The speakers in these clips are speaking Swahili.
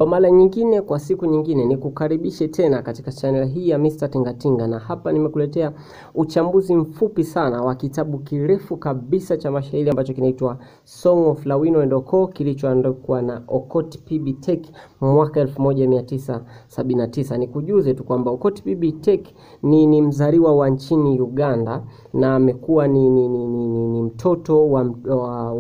Kwa mara nyingine, kwa siku nyingine, ni kukaribishe tena katika channel hii ya Mr. Tingatinga, na hapa nimekuletea uchambuzi mfupi sana wa kitabu kirefu kabisa cha mashairi ambacho kinaitwa Song of Lawino and Ocol, kilichoandikwa na Okot PB Tech mwaka 1979. Nikujuze tu kwamba Okot PB Tech ni mzaliwa wa nchini Uganda, na amekuwa ni mtoto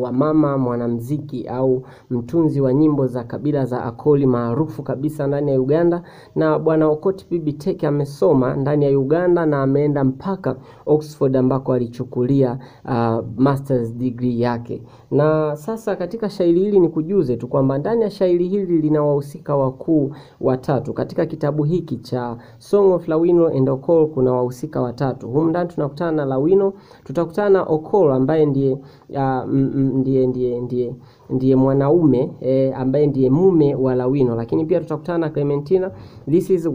wa mama mwanamuziki au mtunzi wa nyimbo za kabila za Akoli maarufu kabisa ndani ya Uganda. Na bwana Okot PB Tech amesoma ndani ya Uganda na ameenda mpaka Oxford ambako alichukulia master's degree yake. Na sasa katika shairi hili nikujuze tu kwamba ndani ya shairi hili lina wahusika wakuu watatu. Katika kitabu hiki cha Song of Lawino and Ocol kuna wahusika watatu. Humu ndani tunakutana na Lawino, tutakutana na Ocol ambaye ndiye mwanaume ambaye ndiye mume wa Lawino, lakini pia tutakutana na Clementina. This is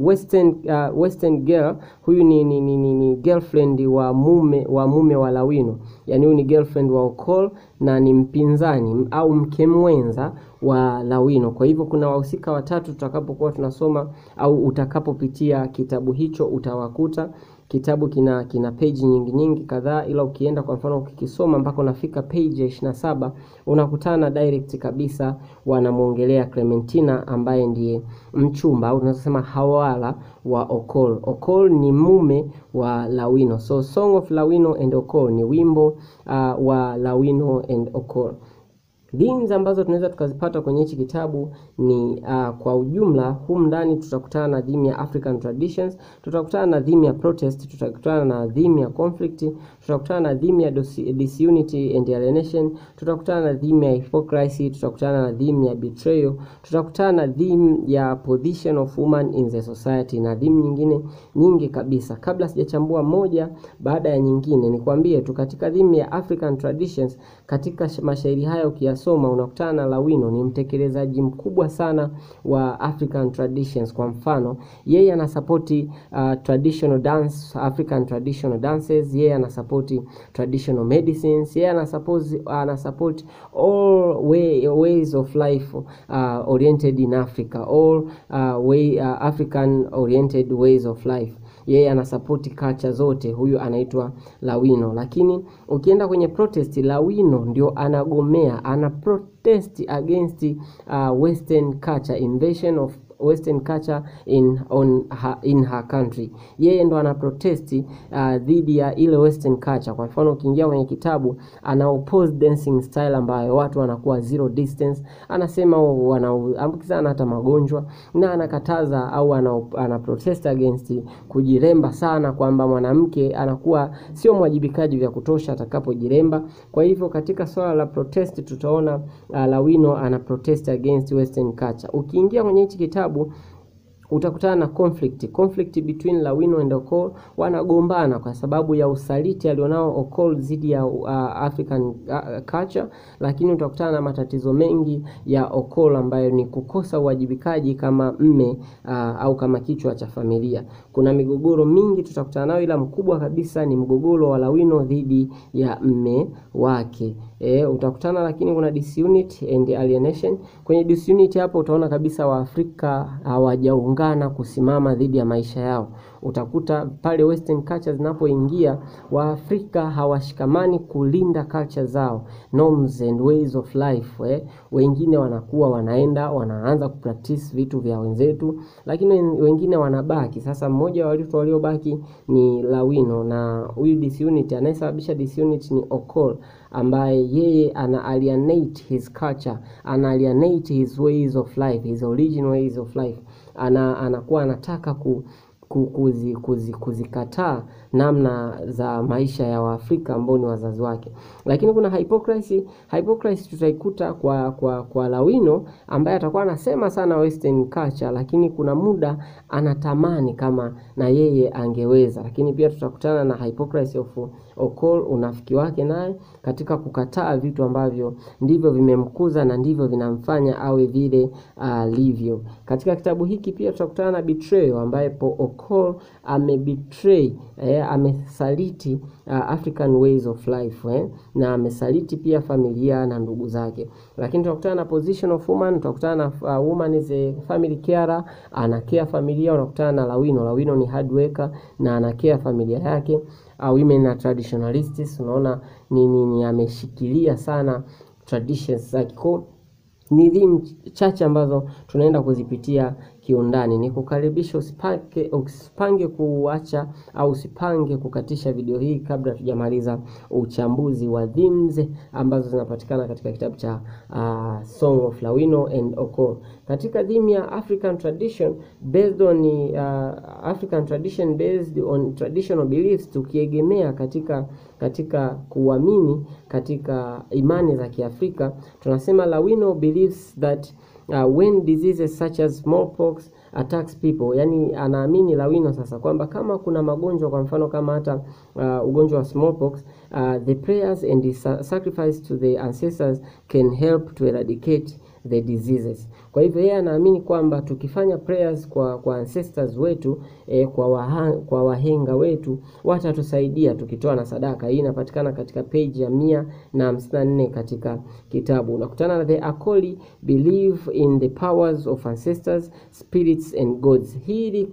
western girl. Huyu ni girlfriend wa mume wa Lawino, yani huyu ni girlfriend wa Ocol na ni mpinzani au mke mwenza wa Lawino. Kwa hivyo kuna wahusika watatu tutakapokuwa tunasoma au utakapopitia kitabu hicho utawakuta. Kitabu kina page nyingi kadhaa, ila ukienda kwa mfano ukikisoma mpaka unafika page ya 27 unakutana direct kabisa wanamuongelea Clementina ambaye ndiye mchumba au tunasema hawala wa Ocol. Ocol ni mume wa Lawino. So Song of Lawino and Ocol ni wimbo wa Lawino and Ocol. Themes ambazo tunaweza tukazipata kwenye hichi kitabu ni kwa ujumla, humu ndani tutakutana na theme ya African traditions, tutakutana na theme ya protest, tutakutana na theme ya conflict, tutakutana na theme ya disunity and alienation, tutakutana na theme ya hypocrisy, tutakutana na theme ya betrayal, tutakutana na theme ya position of woman in the society na theme nyingine nyingi kabisa. Kabla sijachambua moja baada ya nyingine, nikwambie tu katika theme ya African traditions, katika mashairi haya ukiyasoma unakutana na Lawino ni mtekelezaji mkubwa sana wa African traditions. Kwa mfano, yeye anasapoti traditional dance, African traditional dances, yeye anasapoti traditional medicines, yeye anasapoti all ways of life oriented in Africa, all African oriented ways of life. Yeye anasapoti culture zote, huyu anaitwa Lawino. Lakini ukienda kwenye protest, Lawino ndio anagomea, ana protest against western culture, invasion of western culture in her country. Yeye ndo ana protest dhidi ya ile western culture. Kwa mfano ukiingia kwenye kitabu ana oppose dancing style ambayo watu wanakuwa zero distance, anasema wanaambukizana hata magonjwa, na anakataza au ana protest against kujiremba sana, kwamba mwanamke anakuwa sio mwajibikaji vya kutosha atakapojiremba. Kwa hivyo katika swala la protest tutaona Lawino ana protest against western culture. Ukiingia kwenye hichi kitabu utakutana na conflict between Lawino and Ocol. Wanagombana kwa sababu ya usaliti alionao Ocol dhidi ya African culture, lakini utakutana na matatizo mengi ya Ocol ambayo ni kukosa uwajibikaji kama mme au kama kichwa cha familia. Kuna migogoro mingi tutakutana nayo, ila mkubwa kabisa ni mgogoro wa Lawino dhidi ya mme wake. Utakutana lakini kuna disunity and alienation. Kwenye disunity hapo utaona kabisa Waafrika hawajaungana kusimama dhidi ya maisha yao. Utakuta pale western cultures zinapoingia, Waafrika hawashikamani kulinda culture zao, norms and ways of life. Wengine wanaanza kupractice vitu vya wenzetu, lakini wengine wanabaki. Sasa mmoja wa watu waliobaki ni Lawino, na huyu disunity, anayesababisha disunity ni Ocol, ambaye yeye ana alienate his culture, ana alienate his ways of life, his original ways of life. Anakuwa anataka kuzikataa namna za maisha ya Waafrika ambao ni wazazi wake. Lakini kuna hypocrisy tutaikuta kwa Lawino, ambaye atakuwa anasema sana western culture, lakini kuna muda anatamani kama na yeye angeweza. Lakini pia tutakutana na hypocrisy of Ocol, unafiki wake naye katika kukataa vitu ambavyo ndivyo vimemkuza na ndivyo vinamfanya awe vile alivyo. Katika kitabu hiki pia tutakutana na betrayal, ambapo Ocol amebetray, amesaliti African ways of life, na amesaliti pia familia na ndugu zake. Lakini tutakutana na position of woman, tutakutana na woman is a family carer, anakea familia. Unakutana na Lawino. Lawino ni hard worker na anakea familia yake. Women na traditionalists, unaona ni ameshikilia sana traditions zake. Ni dhima chache ambazo tunaenda kuzipitia kiundani. Ni kukaribisha usipange kuacha au usipange kukatisha video hii kabla tujamaliza uchambuzi wa themes ambazo zinapatikana katika kitabu cha Song of Lawino and Ocol. Katika theme ya African tradition based on traditional beliefs, tukiegemea katika kuamini katika imani za Kiafrika, tunasema Lawino believes that when diseases such as smallpox attacks people, yani anaamini Lawino sasa kwamba kama kuna magonjwa, kwa mfano kama hata ugonjwa wa smallpox, the prayers and the sacrifice to the ancestors can help to eradicate the diseases. Kwa hivyo yeye anaamini kwamba tukifanya prayers kwa ancestors wetu, kwa wahenga wetu, watatusaidia tukitoa na sadaka. Hii inapatikana katika page ya 154 katika kitabu. Unakutana na the Ocol believe in the powers of ancestors, spirits and gods. Hili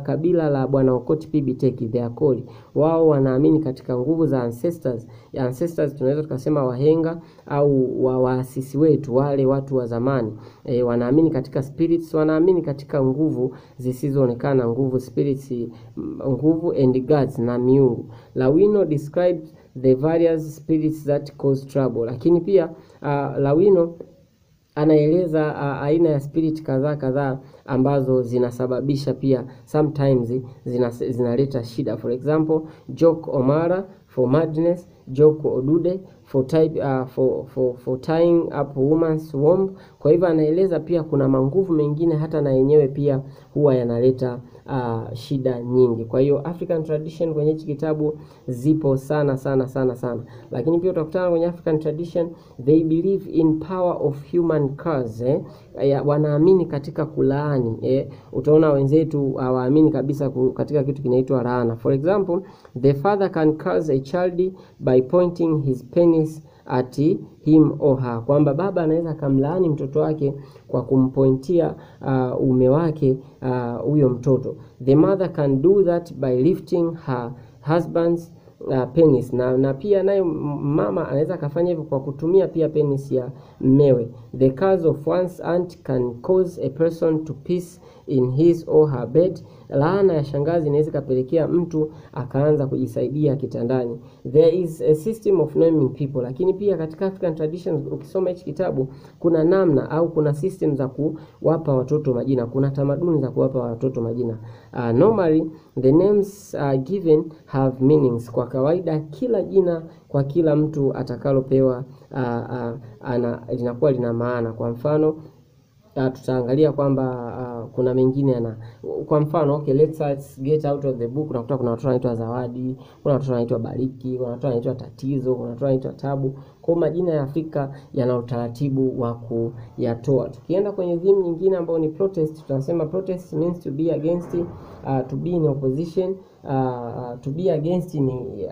kabila la Bwana Okot Pibiteki, the Ocol, wao wanaamini katika nguvu za ancestors. Ancestors tunaweza tukasema wahenga au waasisi wetu, wale watu wa zamani. Wanaamini katika spirits, wanaamini katika nguvu zisizoonekana, nguvu spirits, nguvu and gods na miungu. Lawino describes the various spirits that cause trouble. Lakini pia Lawino anaeleza aina ya spirit kadhaa ambazo zinasababisha pia sometimes zinaleta shida. For example, Joke Omara for madness, Joke Odude for tying up woman's womb. Kwa hivyo anaeleza pia kuna manguvu mengine hata na yenyewe pia huwa yanaleta shida nyingi. Kwa hiyo African tradition kwenye hiki kitabu zipo sana. Lakini pia utakutana kwenye African tradition they believe in power of human curse, wanaamini katika kulaani. Utaona wenzetu hawaamini kabisa katika kitu kinaitwa laana. For example, the father can curse a child by pointing his penis at him or her, kwamba baba anaweza kumlaani mtoto wake kwa kumpointia ume wake huyo mtoto. The mother can do that by lifting her husband's penis, na pia nayo mama anaweza kafanya hivyo kwa kutumia pia penis ya mmewe. The curse of one's aunt can cause a person to piss in his or her bed. Laana ya shangazi inaweza kapelekea mtu akaanza kujisaidia kitandani. There is a system of naming people. Lakini pia katika African traditions ukisoma hichi kitabu kuna namna au kuna system za kuwapa watoto majina, kuna tamaduni za kuwapa watoto majina. Normally the names given have meanings. Kwa kawaida kila jina kwa kila mtu atakalopewa linakuwa lina maana. Kwa mfano tutaangalia kwamba kuna mengine kwa mfano, okay, let's get out of the book. Unakuta kuna watu wanaitwa Zawadi, kuna watu wanaitwa Bariki, kuna watu wanaitwa Tatizo, kuna watu wanaitwa Tabu. Kwa majina ya Afrika yana utaratibu wa kuyatoa. Tukienda kwenye theme nyingine ambayo ni protest, tunasema protest means to be against, to be in opposition, to be against ni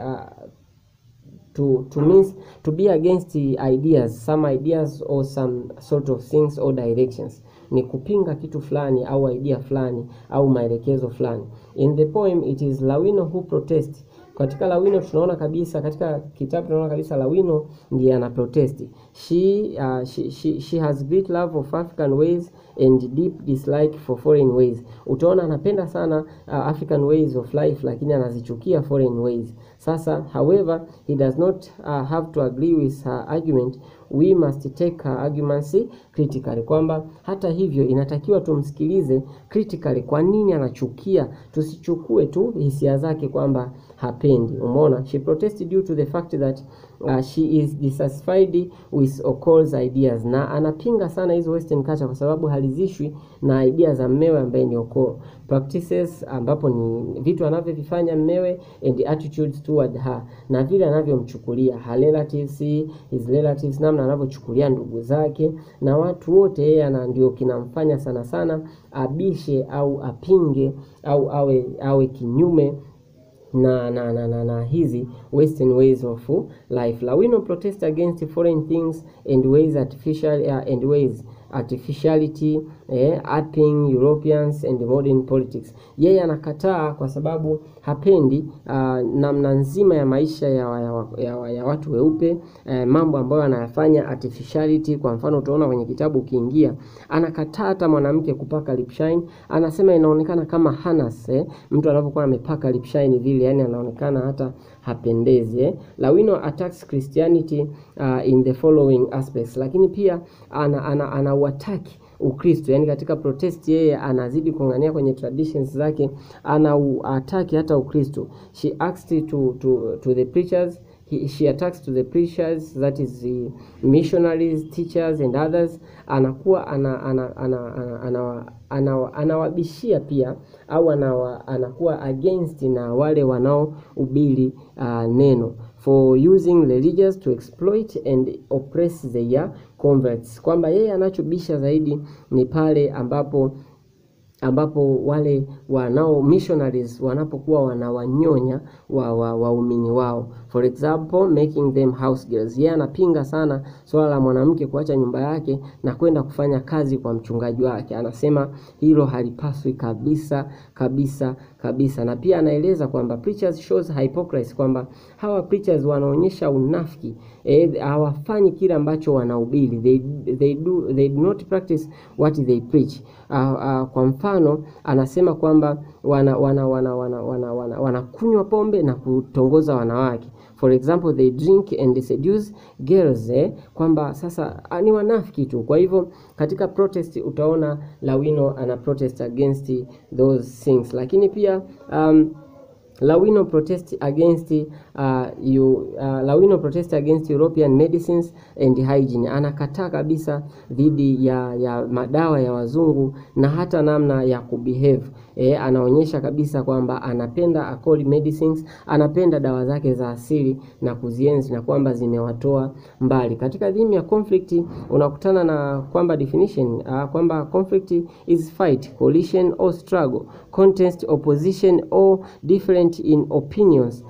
means to be against ideas, some ideas or some sort of things or directions. Ni kupinga kitu fulani au idea fulani au maelekezo fulani. In the poem it is Lawino who protests. Katika Lawino tunaona kabisa, katika kitabu tunaona kabisa Lawino ndiye ana protest. She has great love of African ways and deep dislike for foreign ways. Utaona anapenda sana African ways of life, lakini anazichukia foreign ways. Sasa however he does not have to agree with her argument. We must take her arguments critically, kwamba hata hivyo inatakiwa tumsikilize critically kwa nini anachukia, tusichukue tu hisia zake kwamba hapendi. Umeona, she protested due to the fact that she is dissatisfied with Ocol's ideas, na anapinga sana hizo western culture kwa sababu halizishwi na idea za mmewe ambaye ni Ocol. Practices, ambapo ni vitu anavyovifanya mmewe, and attitudes toward her, na vile anavyomchukulia her relatives, his relatives, namna anavyochukulia ndugu zake na watu wote, yeye ndio kinamfanya sana sana abishe au apinge au awe kinyume na hizi western ways of life. Lawino protest against foreign things and ways artificiality, upping Europeans and modern politics. Yeye anakataa kwa sababu hapendi namna nzima ya maisha ya watu weupe, mambo ambayo anayafanya artificiality. Kwa mfano utaona kwenye kitabu ukiingia, anakataa hata mwanamke kupaka lip shine. Anasema inaonekana kama hanas, mtu anapokuwa amepaka lip shine vile, yani anaonekana hata hapendezi. Lawino attacks Christianity in the following aspects, lakini pia anauataki Ukristo, yani katika protest yeye anazidi kung'ania kwenye traditions zake, anauataki hata Ukristo. She asked to the preachers, she attacks to the preachers, that is the missionaries, teachers and others. Anakuwa anawabishia pia au anakuwa against na wale wanaohubiri neno, for using religious to exploit and oppress their converts. Kwamba yeye anachobisha zaidi ni pale ambapo wale wanao missionaries wanapokuwa wanawanyonya waumini wao. For example, making them house girls. Yeye anapinga sana swala la mwanamke kuacha nyumba yake na kwenda kufanya kazi kwa mchungaji wake. Anasema hilo halipaswi kabisa kabisa kabisa. Na pia anaeleza kwamba preachers shows hypocrisy, kwamba hawa preachers wanaonyesha unafiki, hawafanyi kile ambacho wanahubiri. They do not practice what they preach. Kwa mfano anasema kwamba wanakunywa pombe na kutongoza wanawake. For example, they drink and seduce girls, kwamba sasa ni wanafiki tu. Kwa hivyo katika protest utaona Lawino ana protest against those things. Lakini pia Lawino protest against European medicines and hygiene. Anakataa kabisa dhidi ya madawa ya wazungu na hata namna ya kubehave. Anaonyesha kabisa kwamba anapenda Ocol medicines, anapenda dawa zake za asili na kuzienzi, na kwamba zimewatoa mbali. Katika theme ya conflict unakutana na kwamba definition, kwamba conflict is fight, collision or struggle, contest, opposition or different in opinions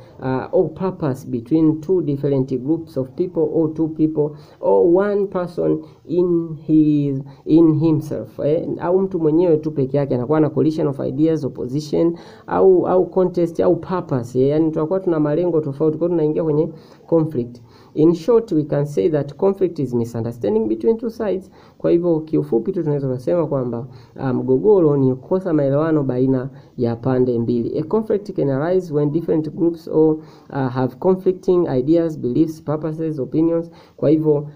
or purpose between two different groups of people or two people or one person in himself, au mtu mwenyewe tu peke yake anakuwa na collision of ideas, opposition au contest au purpose, yani tutakuwa tuna malengo tofauti, kwa tunaingia kwenye conflict. In short, we can say that conflict is misunderstanding between two sides. Kwa hivyo kiufupi tu tunaweza kusema kwamba mgogoro ni kukosa maelewano baina ya pande mbili. A conflict can arise when different groups or have conflicting ideas, beliefs, purposes, opinions. Kwa hivyo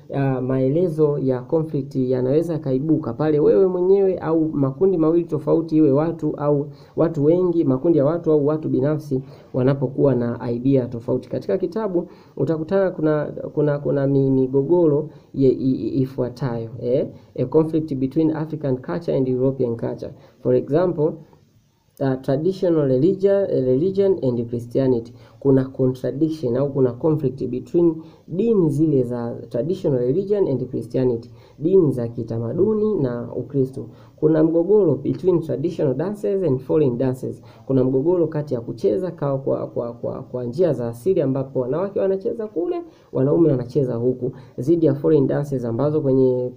maelezo ya conflict yanaweza kaibuka pale wewe mwenyewe au makundi mawili tofauti, iwe watu au watu wengi, makundi ya watu au watu binafsi, wanapokuwa na idea tofauti. Katika kitabu utakutana kuna migogoro ifuatayo, a conflict between African culture and European culture. For example, traditional religion and Christianity. Kuna contradiction au kuna conflict between dini zile za traditional religion and Christianity, dini za kitamaduni na Ukristo. Kuna mgogoro between traditional dances and foreign dances. Kuna mgogoro kati ya kucheza kwa njia za asili, ambapo wanawake wanacheza kule, wanaume wanacheza huku, zidi ya foreign dances ambazo kwenye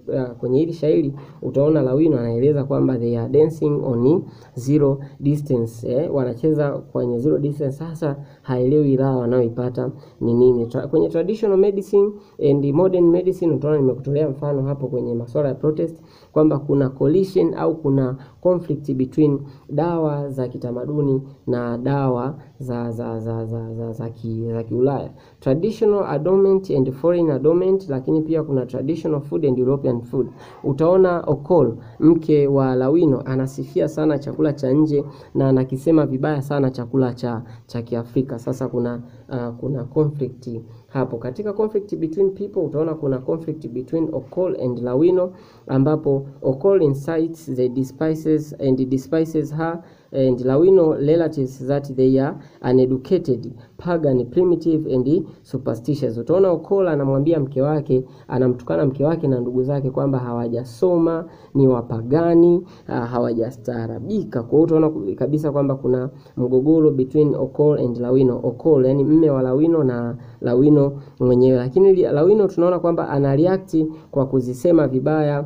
hili shairi utaona Lawino anaeleza kwamba they are dancing on zero distance, wanacheza kwenye zero distance. Sasa haelewi raha wanaoipata ni nini. Kwenye traditional medicine and modern medicine utaona nimekutolea mfano hapo kwenye masuala ya protest kwamba kuna collision au kuna conflict between dawa za kitamaduni na dawa za Kiulaya, traditional adornment and foreign adornment. Lakini pia kuna traditional food and European food. Utaona Ocol, mke wa Lawino, anasifia sana chakula cha nje na anakisema vibaya sana chakula cha Kiafrika. Sasa kuna conflict hapo. Katika conflict between people utaona kuna conflict between Ocol and Lawino, ambapo Ocol incites the despises her, and Lawino relatives that they are uneducated, pagan, primitive and superstitious. Utaona Ocol anamwambia mke wake, anamtukana mke wake na ndugu zake kwamba hawajasoma, ni wapagani, hawajastaarabika. Kwa hiyo utaona kabisa kwamba kuna mgogoro between Ocol and Lawino. Ocol yani mume wa Lawino na Lawino mwenyewe, lakini Lawino tunaona kwamba ana react kwa kuzisema vibaya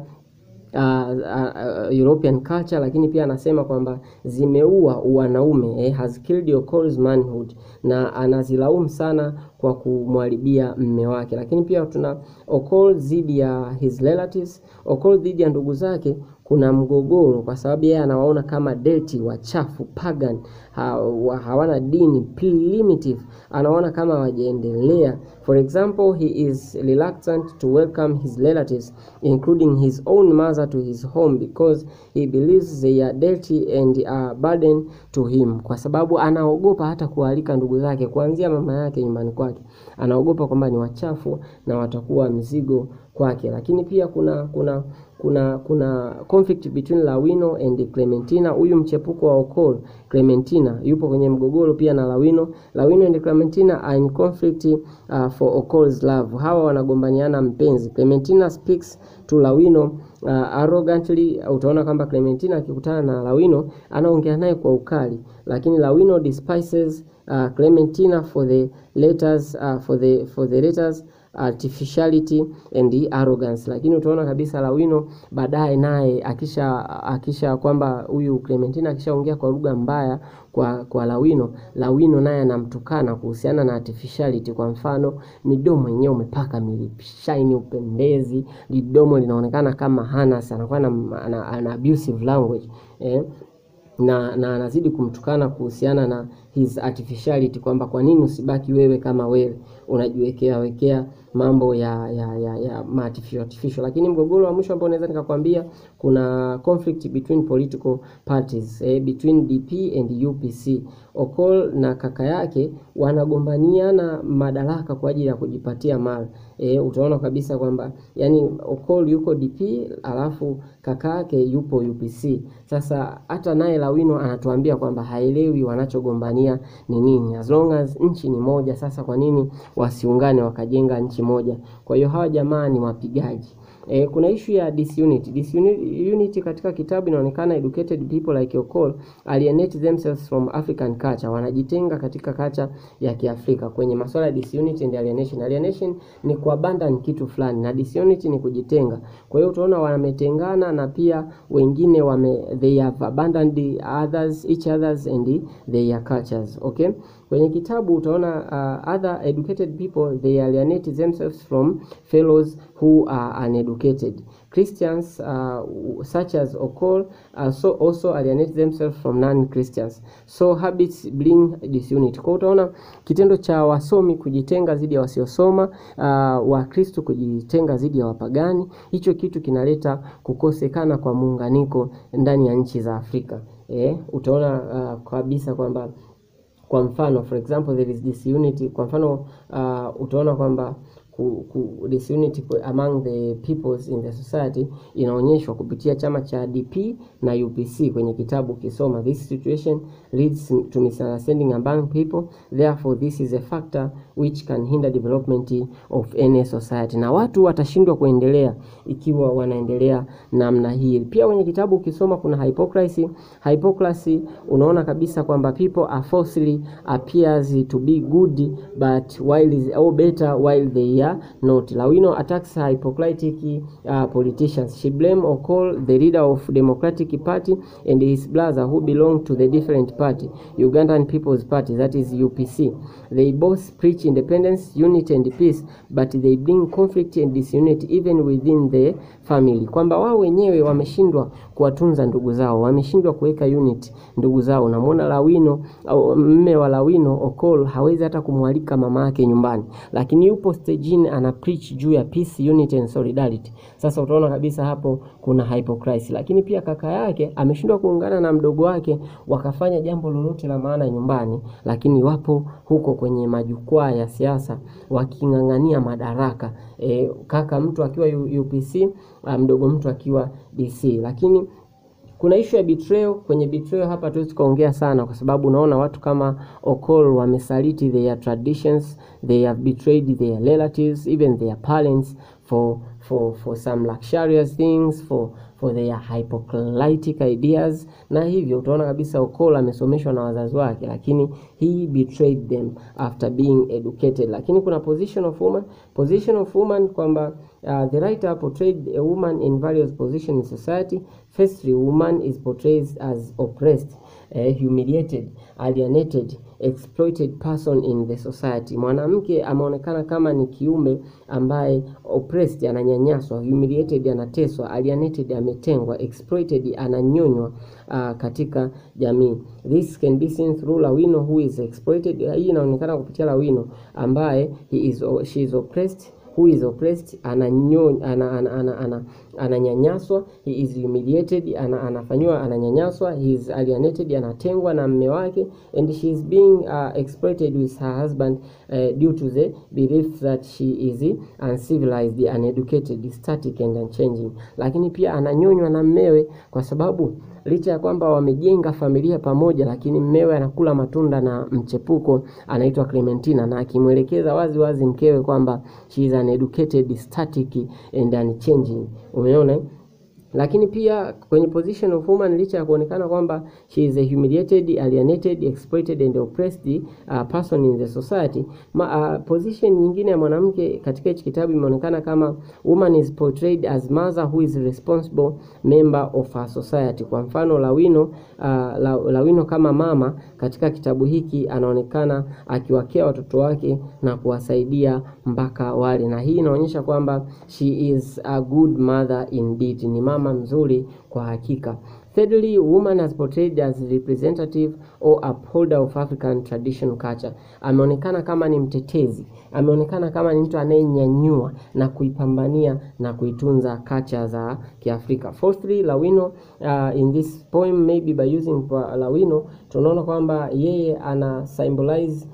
European culture, lakini pia anasema kwamba zimeua wanaume, has killed Ocol's manhood, na anazilaumu sana kwa kumharibia mume wake. Lakini pia tuna Ocol dhidi ya his relatives, Ocol dhidi ya ndugu zake. Kuna mgogoro kwa sababu yeye anawaona kama dirty, wachafu, pagan, hawana dini, primitive, anaona kama hawajaendelea. For example, he is reluctant to welcome his relatives, including his own mother, to his home because he believes they are dirty and are burden to him. Kwa sababu anaogopa hata kualika ndugu zake, kuanzia mama yake nyumbani kwake, anaogopa kwamba ni wachafu na watakuwa mzigo kwake. Lakini pia kuna conflict between Lawino and Clementina. Huyu mchepuko wa Ocol, Clementina, yupo kwenye mgogoro pia na Lawino. Lawino and Clementina are in conflict for Ocol's love. Hawa wanagombaniana mpenzi. Clementina speaks to Lawino arrogantly. Utaona kwamba Clementina akikutana na Lawino anaongea naye kwa ukali, lakini Lawino despises Clementina for the letters artificiality and the arrogance. Lakini utaona kabisa Lawino baadaye naye akisha kwamba huyu Clementina akishaongea kwa lugha mbaya kwa Lawino naye anamtukana kuhusiana na artificiality. Kwa mfano, midomo yenyewe umepaka milipshine, upendezi, lidomo linaonekana kama hanas, anakuwa na abusive language, na anazidi kumtukana kuhusiana na his artificiality, kwamba kwa nini usibaki wewe kama wewe, unajiwekea mambo ya artificial. Lakini mgogoro wa mwisho ambao naweza nikakwambia, kuna conflict between political parties, between DP and UPC. Ocol na kaka yake wanagombaniana madaraka kwa ajili ya kujipatia mali. Utaona kabisa kwamba yani Ocol yuko DP alafu kaka yake yupo UPC. Sasa hata naye Lawino anatuambia kwamba haelewi wanachogombania ni nini, as long as nchi ni moja. Sasa kwa nini wasiungane wakajenga nchi moja? Kwa hiyo hawa jamaa ni wapigaji. Kuna issue ya disunity. Disunity katika kitabu inaonekana educated people like Ocol alienate themselves from African culture, wanajitenga katika culture ya Kiafrika. Kwenye masuala ya disunity and alienation, alienation ni kuabandon kitu fulani na disunity ni kujitenga. Kwa hiyo utaona wametengana, na pia wengine they have abandoned each others and their cultures. Okay, kwenye kitabu utaona other educated people they alienate themselves from fellows who are uneducated. Christians such as Ocol also alienate themselves from non-Christians. So habits bring disunity. Kwa utaona kitendo cha wasomi kujitenga dhidi ya wasiosoma, Wakristo kujitenga dhidi ya wapagani, hicho kitu kinaleta kukosekana kwa muunganiko ndani ya nchi za Afrika. Utaona kabisa kwamba, kwa mfano, for example, there is disunity. Kwa mfano utaona kwamba disunity among the peoples in the society inaonyeshwa kupitia chama cha DP na UPC kwenye kitabu kisoma. This situation leads to misunderstanding among people, therefore this is a factor which can hinder development of any society. Na watu watashindwa kuendelea ikiwa wanaendelea namna hii. Pia kwenye kitabu ukisoma kuna hypocrisy. Unaona kabisa kwamba people are falsely appears to be good but better while they are not. Lawino attacks hypocritical politicians. She blames Ocol, the leader of Democratic Party, and his brother who belong to the different party, Ugandan People's Party, that is UPC. They both preach independence, unity and peace, but they bring conflict and disunity even within the family. Kwamba wao wenyewe wameshindwa kuwatunza ndugu zao, wameshindwa kuweka unit ndugu zao. Unamwona Lawino au mume wa Lawino Ocol hawezi hata kumwalika mama yake nyumbani, lakini yupo stage ana preach juu ya peace, unity and solidarity. Sasa utaona kabisa hapo kuna hypocrisy. Lakini pia kaka yake ameshindwa kuungana na mdogo wake wakafanya jambo lolote la maana nyumbani, lakini wapo huko kwenye majukwaa ya siasa wakingangania madaraka. Kaka mtu akiwa UPC, mdogo mtu akiwa DC. Lakini kuna issue ya betrayal. Kwenye betrayal hapa tuwezi kuongea sana kwa sababu unaona watu kama Ocol wamesaliti their traditions, they have betrayed their relatives, even their parents for some luxurious things, for their hypocritical ideas. Na hivyo utaona kabisa Ocol amesomeshwa na wazazi wake, lakini he betrayed them after being educated. Lakini kuna position of woman kwamba the writer portrayed a woman in various positions in society. Firstly, woman is portrayed as oppressed, humiliated, alienated, exploited person in the society. Mwanamke ameonekana kama ni kiumbe ambaye oppressed, ananyanyaswa, humiliated, anateswa, alienated, ametengwa, exploited, ananyonywa katika jamii. This can be seen through Lawino who is exploited. Hii inaonekana kupitia Lawino ambaye she is oppressed, who is oppressed, ananyanyaswa, he is humiliated, anafanywa ananyanyaswa, he is alienated, anatengwa na mume wake, and she is being exploited with her husband due to the belief that she is uncivilized, uneducated, static and unchanging. Lakini pia ananyonywa na mmewe kwa sababu licha ya kwamba wamejenga familia pamoja, lakini mmewe anakula matunda na mchepuko anaitwa Clementina, na akimwelekeza wazi wazi mkewe kwamba she is uneducated, static and unchanging. Umeona? Lakini pia kwenye position of woman, licha ya kuonekana kwamba she is a humiliated, alienated, exploited and oppressed person in the society, position nyingine ya mwanamke katika hichi kitabu imeonekana kama woman is portrayed as mother who is responsible member of her society. Kwa mfano Lawino kama mama katika kitabu hiki anaonekana akiwakea watoto wake na kuwasaidia mpaka wale, na hii inaonyesha kwamba she is a good mother indeed, ni mama mzuri kwa hakika. Thirdly, woman is portrayed as representative or upholder of African traditional culture. Ameonekana kama ni mtetezi, ameonekana kama ni mtu anayenyanyua na kuipambania na kuitunza culture za Kiafrika. Fourthly, Lawino in this poem, maybe by using Lawino, tunaona kwamba yeye ana symbolize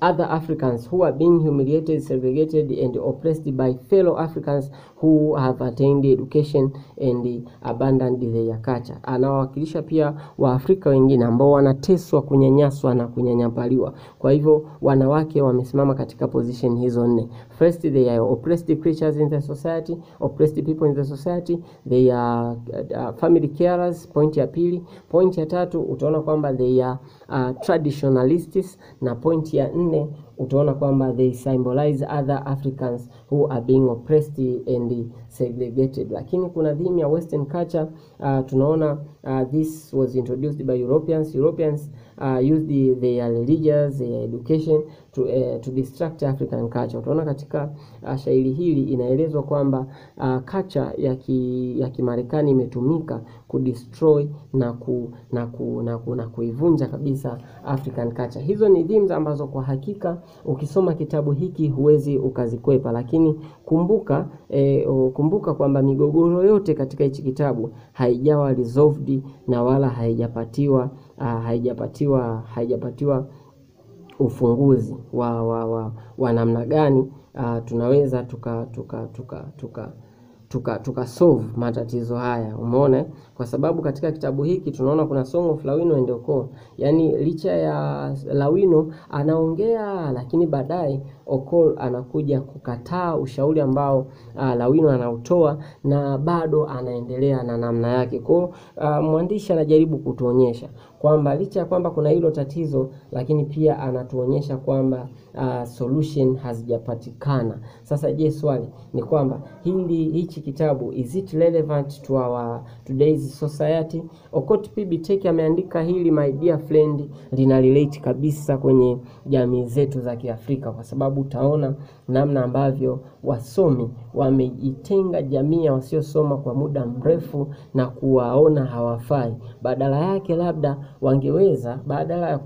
other Africans who are being humiliated, segregated and oppressed by fellow Africans who have attained education and abandoned their culture. Anawakilisha pia Waafrika wengine ambao wanateswa, kunyanyaswa na kunyanyapaliwa. Kwa hivyo wanawake wamesimama katika position hizo nne. First, they are oppressed creatures in the society, oppressed people in the society. They are family carers, point ya pili. Point ya tatu utaona kwamba they are traditionalists, na point ya nne utaona kwamba they symbolize other Africans who are being oppressed and segregated. Lakini kuna theme ya Western culture. Tunaona this was introduced by Europeans used their religious, their education to distract African culture. Utaona katika shairi hili inaelezwa kwamba culture ya Kimarekani imetumika kudestroy na kuivunja kabisa African culture. Hizo ni themes ambazo kwa hakika ukisoma kitabu hiki huwezi ukazikwepa. Lakini kumbuka kwamba migogoro yote katika hichi kitabu haijawa resolved na wala haijapatiwa ufunguzi wa namna gani tunaweza tuka solve matatizo haya. Umeona? Kwa sababu katika kitabu hiki tunaona kuna Song of Lawino and Ocol. Yani licha ya Lawino anaongea, lakini baadaye Ocol anakuja kukataa ushauri ambao Lawino anautoa, na bado anaendelea na namna yake. Kwa mwandishi anajaribu kutuonyesha kwamba licha ya kwamba kuna hilo tatizo, lakini pia anatuonyesha kwamba solution hazijapatikana. Sasa je, swali ni kwamba hichi kitabu, is it relevant to our today's society? Okot PBTech ameandika hili, my dear friend, lina relate kabisa kwenye jamii zetu za Kiafrika, kwa sababu sababu utaona namna ambavyo wasomi wameitenga jamii ya wasiosoma kwa muda mrefu na kuwaona hawafai. Badala yake labda wangeweza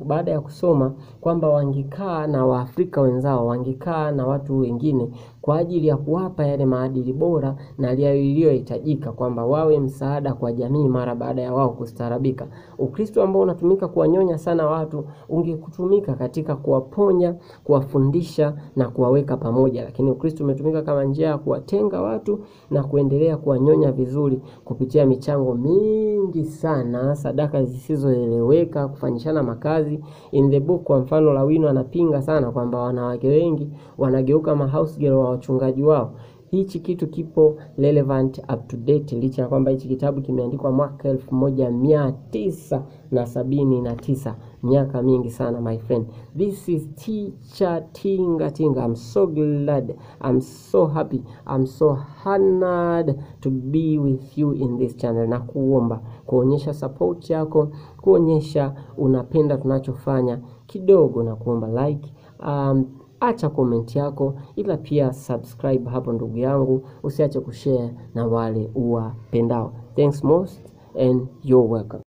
baada ya kusoma kwamba wangekaa na Waafrika wenzao, wangekaa na watu wengine kwa ajili ya kuwapa yale maadili bora na yaliyohitajika, kwamba wawe msaada kwa jamii mara baada ya wao kustaarabika. Ukristo ambao unatumika kuwanyonya sana watu ungekutumika katika kuwaponya, kuwafundisha na kuwaweka pamoja, lakini Ukristo umetumika kama njia ya kuwatenga watu na kuendelea kuwanyonya vizuri kupitia michango mingi sana, sadaka zisizoeleweka, kufanyishana makazi. In the book kwa mfano Lawino anapinga sana kwamba wanawake wengi wanageuka ma house girl wa wachungaji wao. Hichi kitu kipo relevant, up to date, licha ya kwamba hichi kitabu kimeandikwa mwaka 1979, miaka mingi sana my friend. This is Teacher Tinga. I'm so glad, I'm so happy, I'm so honored to be with you in this channel, na kuomba kuonyesha support yako, kuonyesha unapenda tunachofanya kidogo, na kuomba like, acha comment yako, ila pia subscribe hapo ndugu yangu, usiache kushare na wale uwapendao. Thanks most and you're welcome.